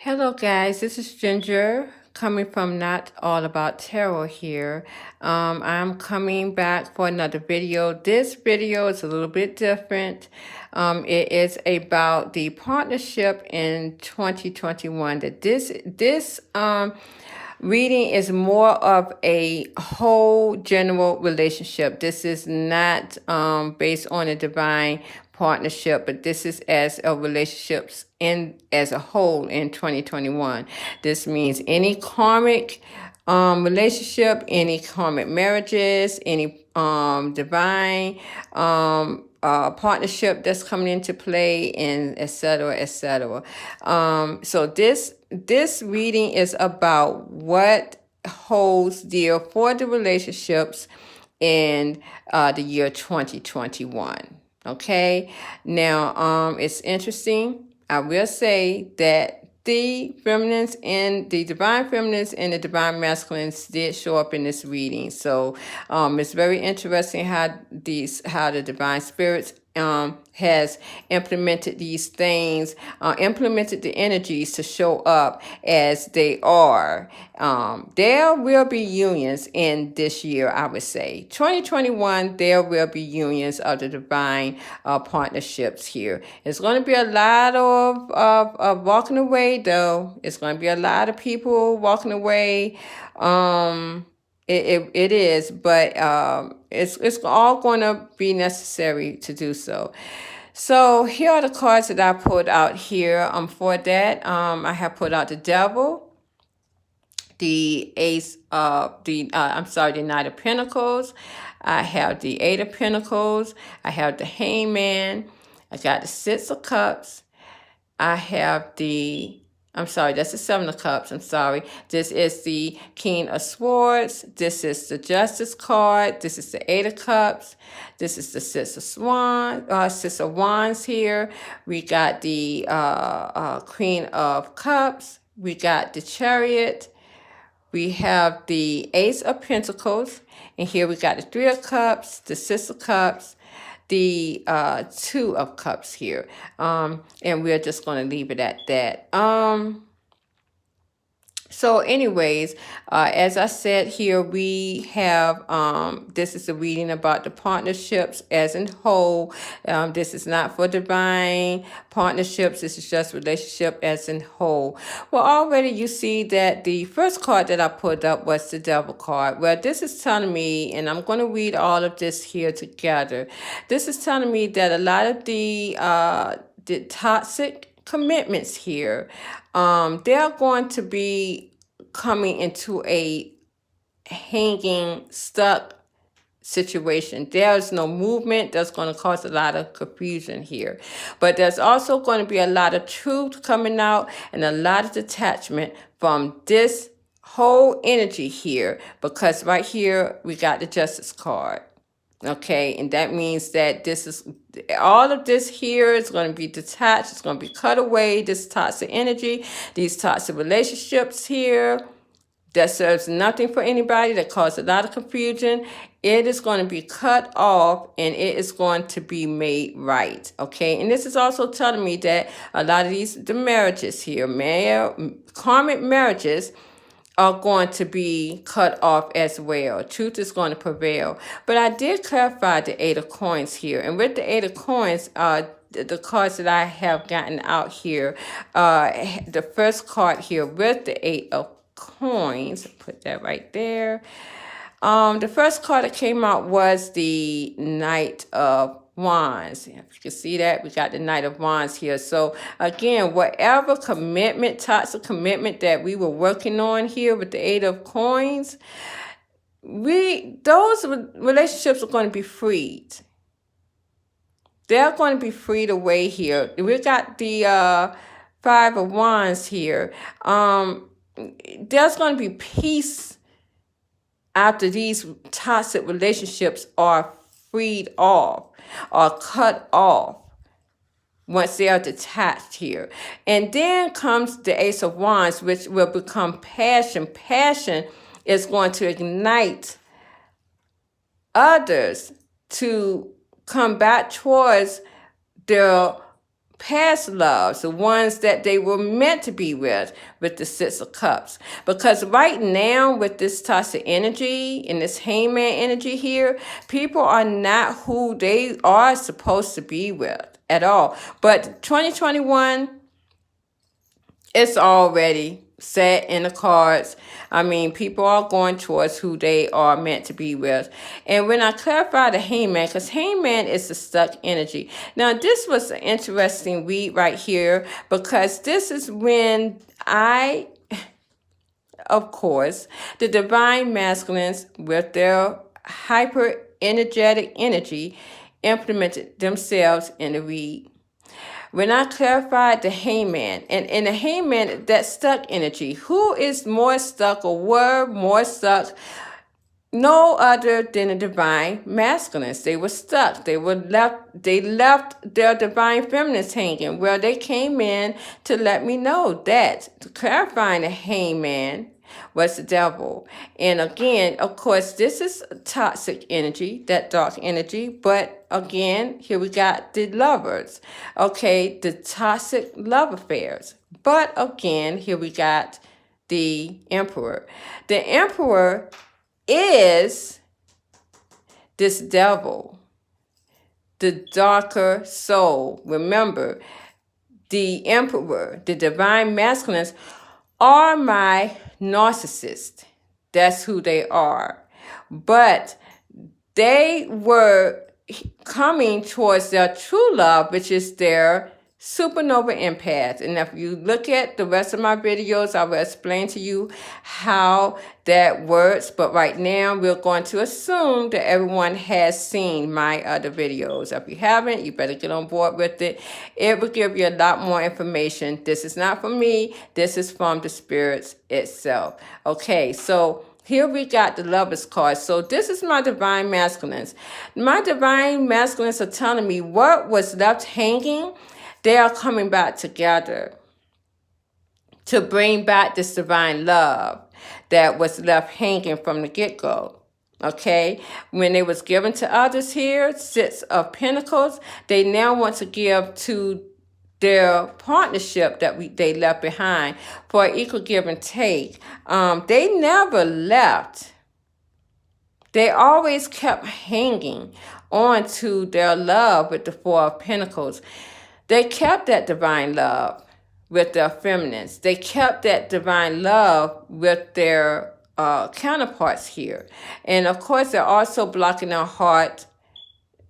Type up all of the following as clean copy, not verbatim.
Hello, guys. This is Ginger coming from Not All About Tarot here. I'm coming back for another video. This video is a little bit different. It is about the partnership in 2021. This reading is more of a whole general relationship. This is not based on a divine partnership, but this is as a relationships in as a whole in 2021. This means any karmic relationship, any karmic marriages, any divine partnership that's coming into play, and etc. etc. So this reading is about what holds dear for the relationships in the year 2021. Okay, now it's interesting. I will say that the feminines and the divine feminines and the divine masculines did show up in this reading. So it's very interesting how the divine spirits has implemented these things, implemented the energies to show up as they are. There will be unions in this year, I would say. 2021, there will be unions of the divine partnerships here. It's going to be a lot of walking away, though. It's going to be a lot of people walking away. It is, but it's all going to be necessary to do so. So here are the cards that I pulled out here. For that, I have put out the Devil, the Ace of the Knight of Pentacles. I have the Eight of Pentacles. I have the Hangman. I got the Six of Cups. I have that's the Seven of Cups. I'm sorry. This is the King of Swords. This is the Justice card. This is the Eight of Cups. This is the Six of Wands here. We got the Queen of Cups. We got the Chariot. We have the Ace of Pentacles. And here we got the Three of Cups, the Six of Cups, the Two of Cups here. And we're just going to leave it at that. So anyways, as I said here, we have, this is a reading about the partnerships as in whole. This is not for divine partnerships. This is just relationship as in whole. Well, already you see that the first card that I put up was the Devil card. Well, this is telling me, and I'm going to read all of this here together. This is telling me that a lot of the toxic commitments here, they're going to be coming into a hanging, stuck situation. There's no movement. That's going to cause a lot of confusion here. But there's also going to be a lot of truth coming out and a lot of detachment from this whole energy here, because right here we got the Justice card. Okay, and that means that this is all of this here is going to be detached. It's going to be cut away. This toxic energy, these toxic relationships here that serves nothing for anybody, that cause a lot of confusion. It is going to be cut off and it is going to be made right. Okay, and this is also telling me that a lot of the marriages here, karmic marriages, are going to be cut off as well. Truth is going to prevail. But I did clarify the Eight of Coins here. And with the Eight of Coins, the cards that I have gotten out here, the first card here with the Eight of Coins, put that right there. The first card that came out was the Knight of Wands. If you can see that, we got the Knight of Wands here. So again, whatever commitment, toxic commitment that we were working on here with the Eight of Coins, those relationships are going to be freed. They're going to be freed away here. We got the Five of Wands here. There's going to be peace after these toxic relationships are freed off or cut off, once they are detached here. And then comes the Ace of Wands, which will become passion. Passion is going to ignite others to come back towards their past loves, the ones that they were meant to be with the Six of Cups. Because right now, with this toxic energy and this hangman energy here, people are not who they are supposed to be with at all. But 2021, it's already set in the cards. I mean, people are going towards who they are meant to be with. And when I clarify the hangman, because hangman is the stuck energy. Now, this was an interesting read right here, because this is when of course, the divine masculines with their hyper energetic energy implemented themselves in the read. When I clarified the hangman, and in the hangman, that stuck energy, who is more stuck or were more stuck? No other than the divine masculines. They were stuck. They left their divine feminines hanging. Well, they came in to let me know that clarifying the hangman was the devil. And again, of course, this is toxic energy, that dark energy. But again, here we got the lovers. Okay, the toxic love affairs. But again, here we got the emperor. The emperor is this devil, the darker soul. Remember, the emperor, the divine masculines, are my narcissists. That's who they are. But they were coming towards their true love, which is their supernova empath. And if you look at the rest of my videos, I will explain to you how that works. But right now, we're going to assume that everyone has seen my other videos. If you haven't, you better get on board with it. It will give you a lot more information. This is not from me. This is from the spirits itself. Okay, so here we got the Lovers card. So this is my divine masculines. My divine masculines are telling me what was left hanging, they are coming back together to bring back this divine love that was left hanging from the get-go. Okay, when it was given to others here, Six of Pentacles, they now want to give to their partnership that they left behind for equal give and take. They never left. They always kept hanging on to their love with the Four of Pentacles. They kept that divine love with their feminines. They kept that divine love with their counterparts here. And of course, they're also blocking their heart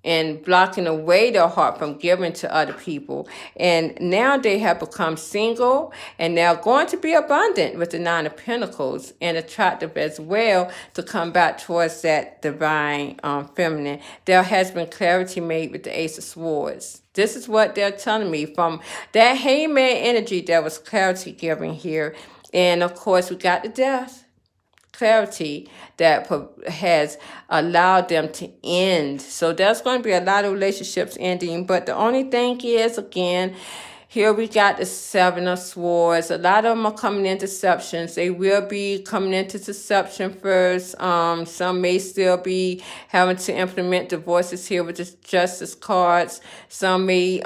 and blocking away their heart from giving to other people. And now they have become single, and they're going to be abundant with the Nine of Pentacles and attractive as well to come back towards that divine feminine. There has been clarity made with the Ace of Swords. This is what they're telling me from that hangman energy. There was clarity given here. And of course, we got the Death. Clarity that has allowed them to end. So there's going to be a lot of relationships ending. But the only thing is, again, here we got the Seven of Swords. A lot of them are coming in deceptions. They will be coming into deception first. Some may still be having to implement divorces here with the Justice cards. Some may,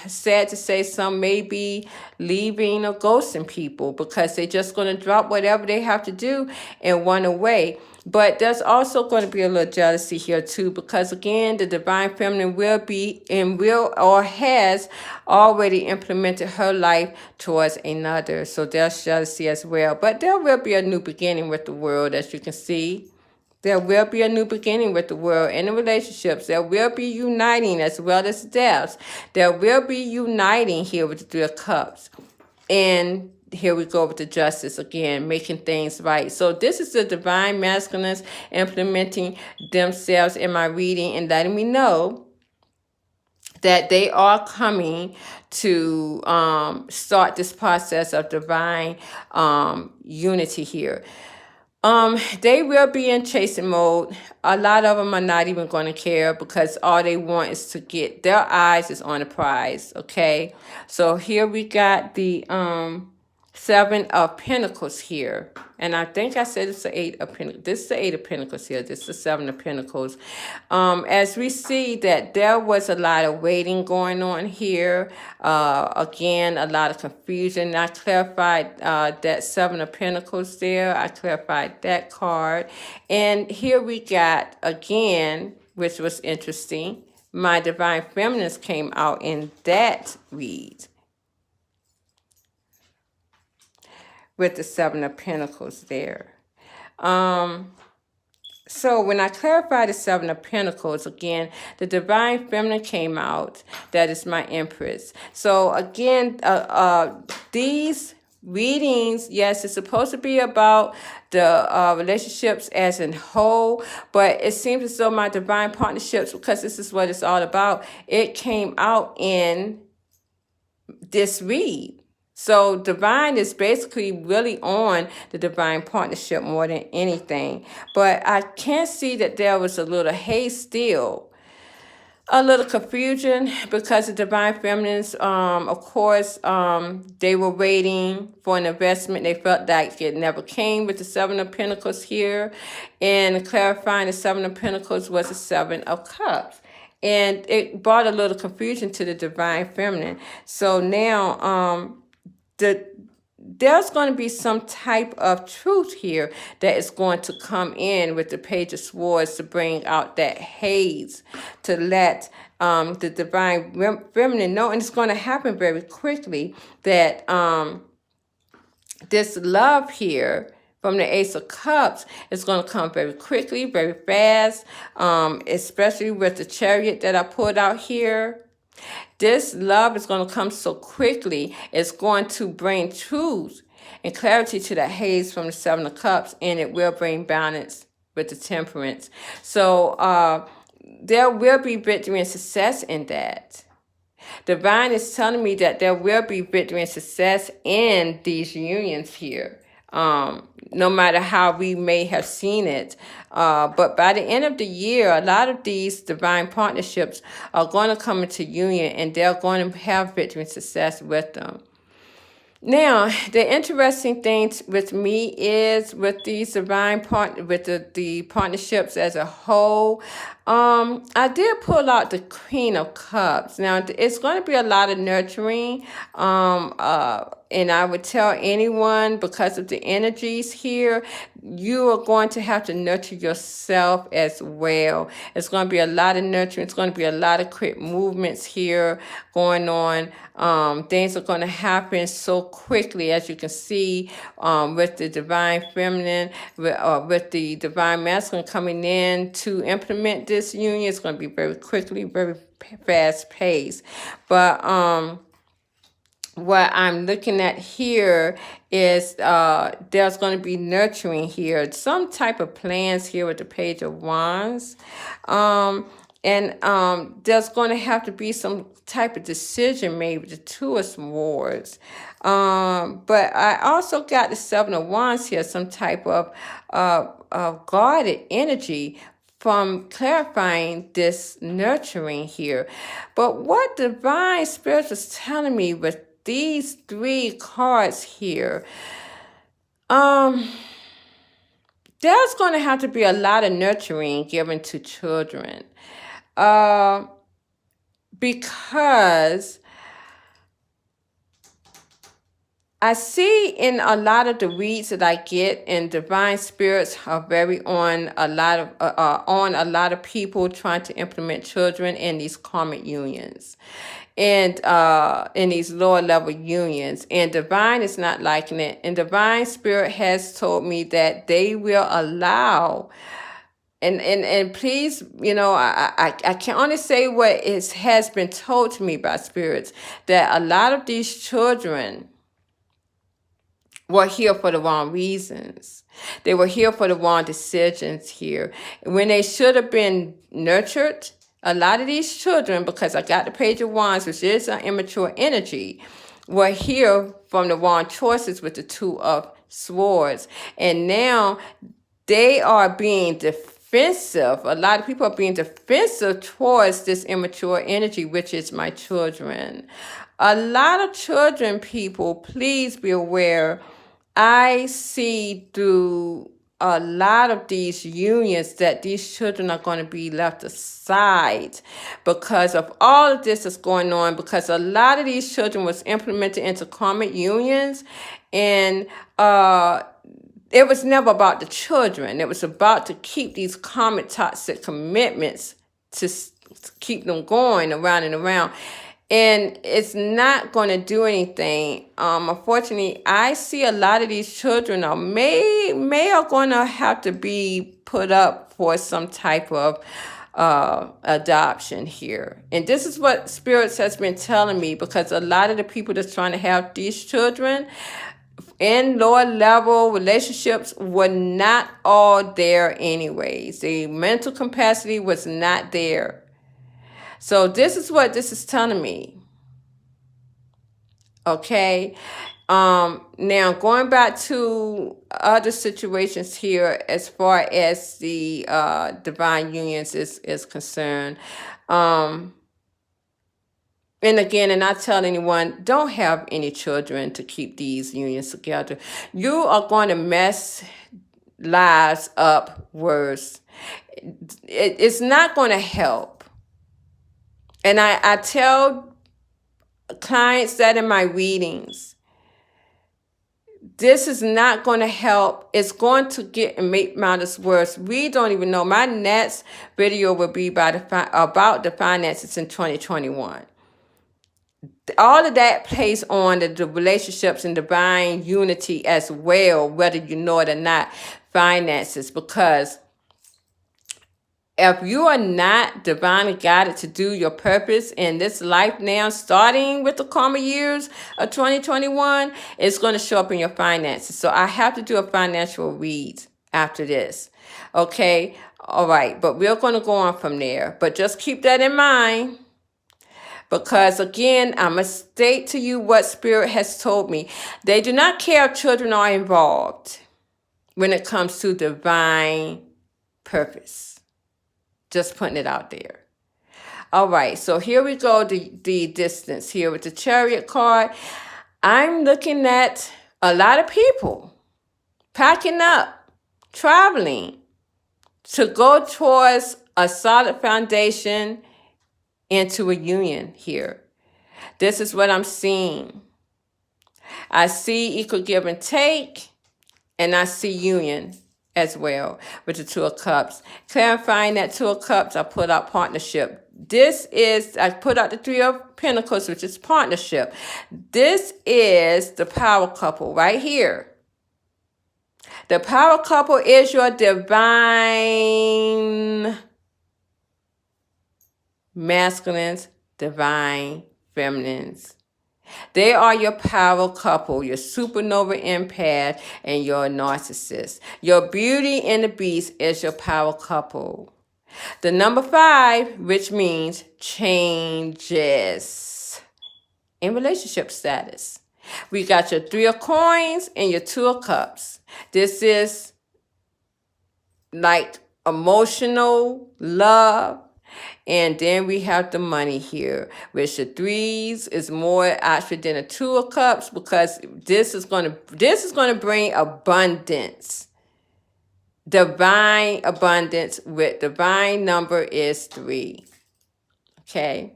sad to say, some may be leaving or ghosting people because they're just going to drop whatever they have to do and run away. But there's also going to be a little jealousy here too, because again, the divine feminine will be and will or has already implemented her life towards another. So there's jealousy as well. But there will be a new beginning with the world, as you can see. There will be a new beginning with the world and the relationships. There will be uniting as well as deaths. There will be uniting here with the Three of Cups. And here we go with the Justice again, making things right. So this is the divine masculines implementing themselves in my reading and letting me know that they are coming to start this process of divine unity here. They will be in chasing mode. A lot of them are not even going to care because all they want is to get their eyes is on the prize. Okay, so here we got the Seven of Pentacles here. And I think I said it's the Eight of Pentacles. This is the Eight of Pentacles here. This is the Seven of Pentacles. As we see that there was a lot of waiting going on here. Again, a lot of confusion. I clarified that Seven of Pentacles there. I clarified that card. And here we got, again, which was interesting, my Divine Feminines came out in that read, with the Seven of Pentacles there. So when I clarify the Seven of Pentacles, again, the Divine Feminine came out. That is my Empress. So again, these readings, yes, it's supposed to be about the relationships as in whole, but it seems as though my divine partnerships, because this is what it's all about, it came out in this read. So divine is basically really on the divine partnership more than anything. But I can see that there was a little haze still, a little confusion, because the divine feminines, of course, they were waiting for an investment. They felt like it never came with the Seven of Pentacles here. And clarifying the Seven of Pentacles was the Seven of Cups. And it brought a little confusion to the divine feminine. So now, there's going to be some type of truth here that is going to come in with the Page of Swords to bring out that haze, to let the divine feminine know, and it's going to happen very quickly, that this love here from the Ace of Cups is going to come very quickly, very fast, especially with the Chariot that I pulled out here. This love is going to come so quickly. It's going to bring truth and clarity to the haze from the Seven of Cups, and it will bring balance with the Temperance. So there will be victory and success in that. Divine is telling me that there will be victory and success in these unions here. No matter how we may have seen it. But by the end of the year, a lot of these divine partnerships are going to come into union, and they're going to have victory and success with them. Now, the interesting thing with me is with these with the partnerships as a whole, I did pull out the Queen of Cups. Now, it's going to be a lot of nurturing, and I would tell anyone, because of the energies here, you are going to have to nurture yourself as well. It's going to be a lot of nurturing. It's going to be a lot of quick movements here going on. Things are going to happen so quickly, as you can see, with the divine feminine, with the divine masculine coming in to implement this union. It's going to be very quickly, very fast paced. But what I'm looking at here is there's going to be nurturing here, some type of plans here with the Page of Wands. And there's going to have to be some type of decision made with the Two of Swords. But I also got the Seven of Wands here, some type of guarded energy from clarifying this nurturing here. But what Divine Spirit is telling me with these three cards here, there's going to have to be a lot of nurturing given to children. Because I see in a lot of the reads that I get, and divine spirits are very on a lot of people trying to implement children in these karmic unions, and in these lower level unions. And divine is not liking it. And divine spirit has told me that they will allow. And please, I can only say what has been told to me by spirits, that a lot of these children were here for the wrong reasons. They were here for the wrong decisions here. When they should have been nurtured, a lot of these children, because I got the Page of Wands, which is an immature energy, were here from the wrong choices with the Two of Swords. And now they are being defensive. A lot of people are being defensive towards this immature energy, which is my children. A lot of children, people, please be aware. I see through a lot of these unions that these children are going to be left aside because of all of this that's going on, because a lot of these children was implemented into karmic unions, and it was never about the children. It was about to keep these karmic toxic commitments to keep them going around and around. And it's not going to do anything. Unfortunately, I see a lot of these children are going to have to be put up for some type of adoption here. And this is what spirits has been telling me, because a lot of the people that's trying to have these children in lower level relationships were not all there anyways. The mental capacity was not there. So this is what this is telling me. Okay. Now going back to other situations here as far as the divine unions is concerned. And again, and I tell anyone, don't have any children to keep these unions together. You are going to mess lives up worse. It's not going to help. And I tell clients that in my readings, this is not going to help. It's going to get and make matters worse. We don't even know. My next video will be about the finances in 2021. All of that plays on the relationships and divine unity as well, whether you know it or not, finances. Because if you are not divinely guided to do your purpose in this life now, starting with the karma years of 2021, it's going to show up in your finances. So I have to do a financial read after this. Okay? All right. But we're going to go on from there. But just keep that in mind. Because again, I must state to you what Spirit has told me. They do not care if children are involved when it comes to divine purpose. Just putting it out there. All right, so here we go, the distance here with the Chariot card. I'm looking at a lot of people packing up, traveling to go towards a solid foundation into a union here. This is what I'm seeing. I see equal give and take, and I see union as well with the Two of Cups. Clarifying that Two of Cups, I put out partnership. I put out the Three of Pentacles, which is partnership. This is the power couple right here. The power couple is your divine masculines, divine feminines. They are your power couple, your supernova empath, and your narcissist. Your beauty and the beast is your power couple. The number 5, which means changes in relationship status. We got your 3 of coins and your 2 of cups. This is like emotional love. And then we have the money here, which the 3s is more actually than a 2 of cups, because this is going to bring abundance. Divine abundance with divine number is 3. Okay.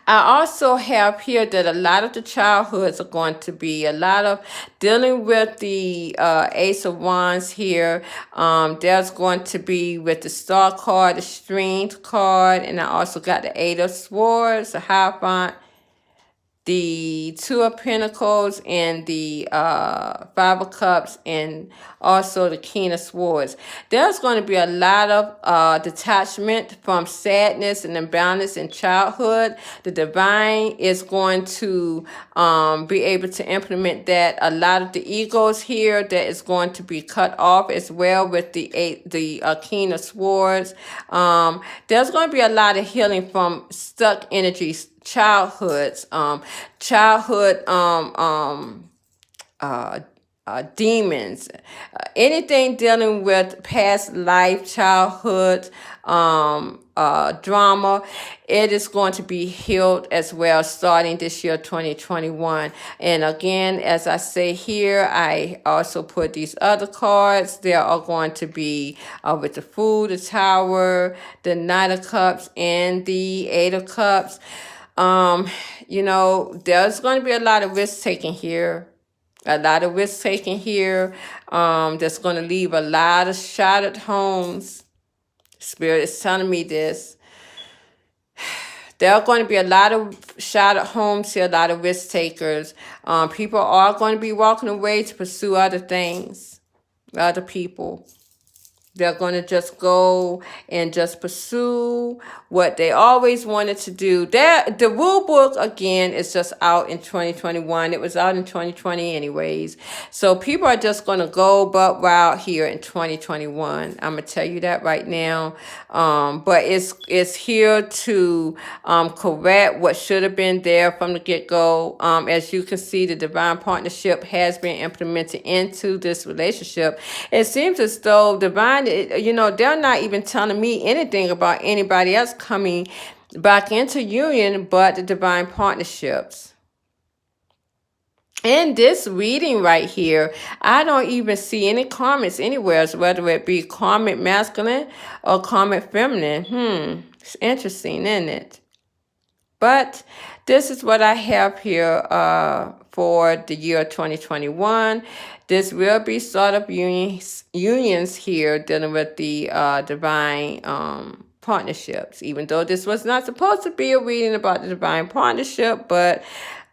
I also have here that a lot of the childhoods are going to be a lot of dealing with the Ace of Wands here. There's going to be with the Star card, the Strength card, and I also got the 8 of Swords, the Hierophant, the 2 of Pentacles, and the 5 of Cups, and also the King of Swords. There's going to be a lot of detachment from sadness and imbalance in childhood. The divine is going to be able to implement that. A lot of the egos here that is going to be cut off as well with the King of Swords. There's going to be a lot of healing from stuck energies, childhoods, demons, anything dealing with past life, childhood, drama, it is going to be healed as well starting this year 2021. And again, as I say here, I also put these other cards. They are going to be with the Fool, the Tower, the Knight of Cups, and the Eight of Cups. You know, there's going to be a lot of risk taking here. A lot of risk taking here. That's going to leave a lot of shattered homes. Spirit is telling me this. There are going to be a lot of shattered homes here, a lot of risk takers. People are going to be walking away to pursue other things, other people. They're going to just go and just pursue what they always wanted to do. The rule book, again, is just out in 2021. It was out in 2020 anyways. So people are just going to go butt wild here in 2021. I'm going to tell you that right now. But it's here to correct what should have been there from the get-go. As you can see, the divine partnership has been implemented into this relationship. It seems as though divine, you know, they're not even telling me anything about anybody else coming back into union but the divine partnerships. In this reading right here, I don't even see any comments anywhere, whether it be karmic masculine or karmic feminine. It's interesting, isn't it? But this is what I have here for the year 2021. This will be startup unions here dealing with the divine partnerships, even though this was not supposed to be a reading about the divine partnership, but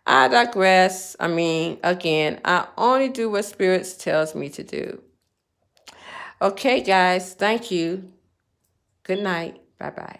I digress. I mean, again, I only do what Spirits tells me to do. Okay, guys, thank you. Good night. Bye-bye.